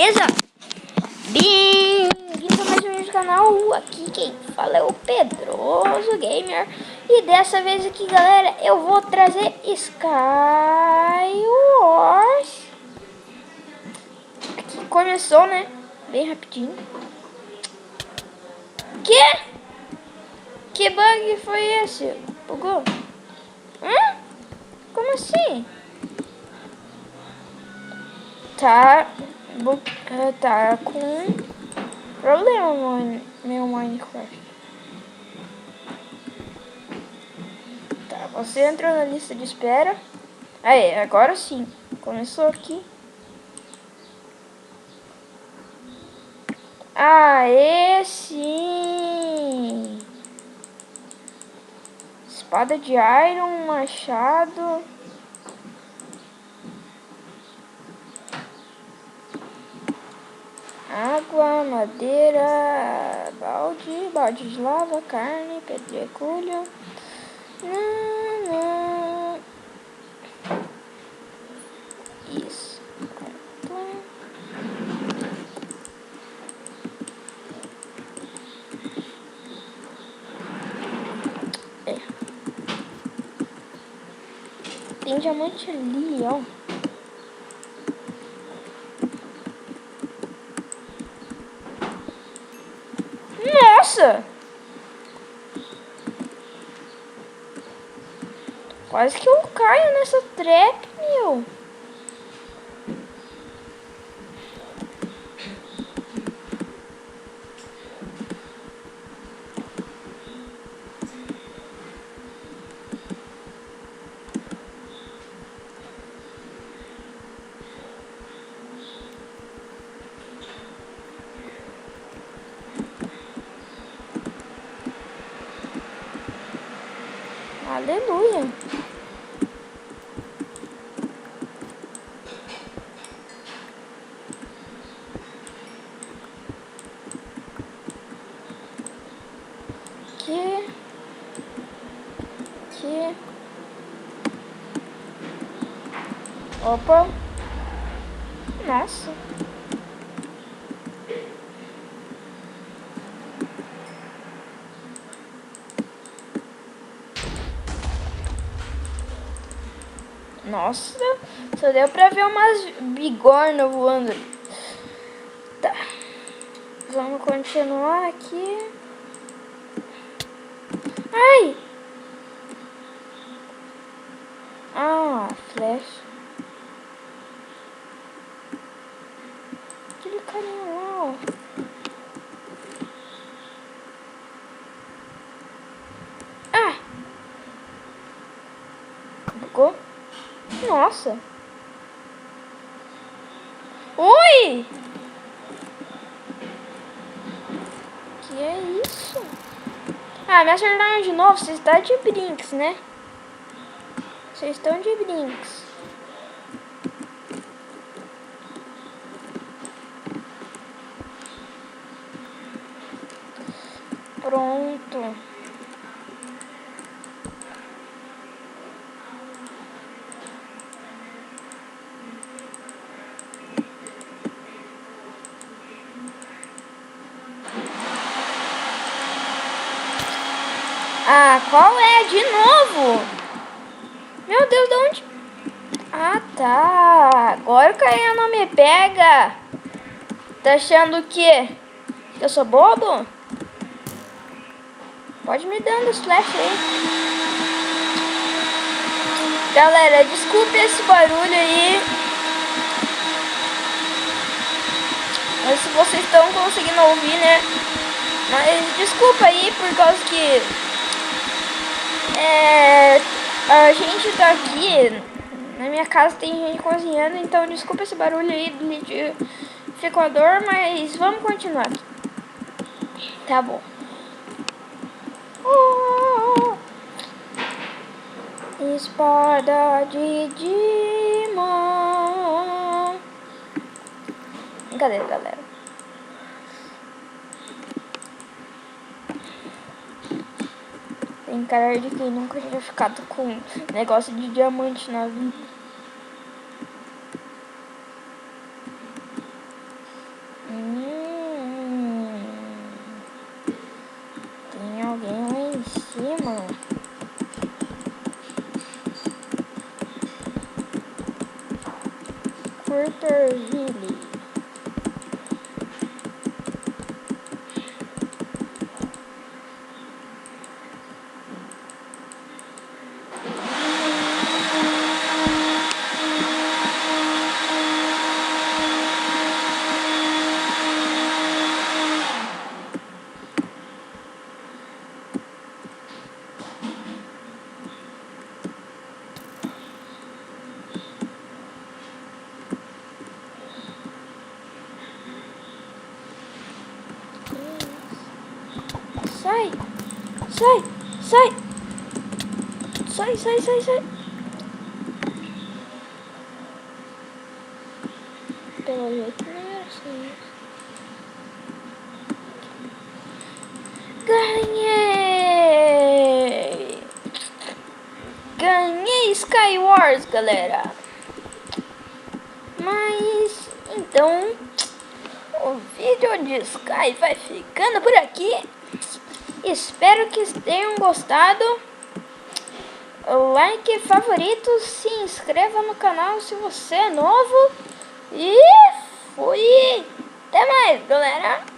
beleza? Bem-vindo a mais um vídeo do canal. Aqui quem fala é o Pedroso Gamer. E dessa vez aqui, galera, eu vou trazer Skywars. Aqui começou, né? Bem rapidinho. Que bug foi esse? Bugou? Como assim? Tá com problema no meu Minecraft. Tá, você entrou na lista de espera. Aí, agora sim. Começou aqui. Aê, sim! Espada de iron, machado. Água, madeira, balde de lava, carne, pedregulho. Isso. Tem diamante ali, ó. Nossa! Quase que eu caio nessa trap, meu. Aleluia. Que... Opa. Nossa. Nossa, só deu pra ver umas bigorna voando. Tá. Vamos continuar aqui. Ai! Ah, flecha. Aquele carinha lá, ó. Ah! Bugou? Nossa! Oi! Que é isso? Ah, me acertaram de novo. Vocês estão de brinks, né? Vocês estão de brinks. Pronto. Ah, qual é? De novo? Meu Deus, de onde? Ah, tá. Agora o carinha não me pega. Tá achando que eu sou bobo? Pode me dando os flash aí. Galera, desculpe esse barulho aí. Mas se vocês estão conseguindo ouvir, né? Mas desculpa aí por causa que a gente tá aqui. Na minha casa tem gente cozinhando, então desculpa esse barulho aí do liquidificador, mas vamos continuar aqui. Tá bom. Espada de Dimon. Cadê, galera? Tem cara de quem nunca tinha ficado com negócio de diamante na vida. Reaper Hilly. Sai! Sai! Sai! Sai, sai, sai, sai! Pelo jeito não era assim. Ganhei! Ganhei Skywars, galera! Mas, então, o vídeo de Sky vai ficando por aqui. Espero que tenham gostado. Like, favorito, se inscreva no canal se você é novo. E fui! Até mais, galera!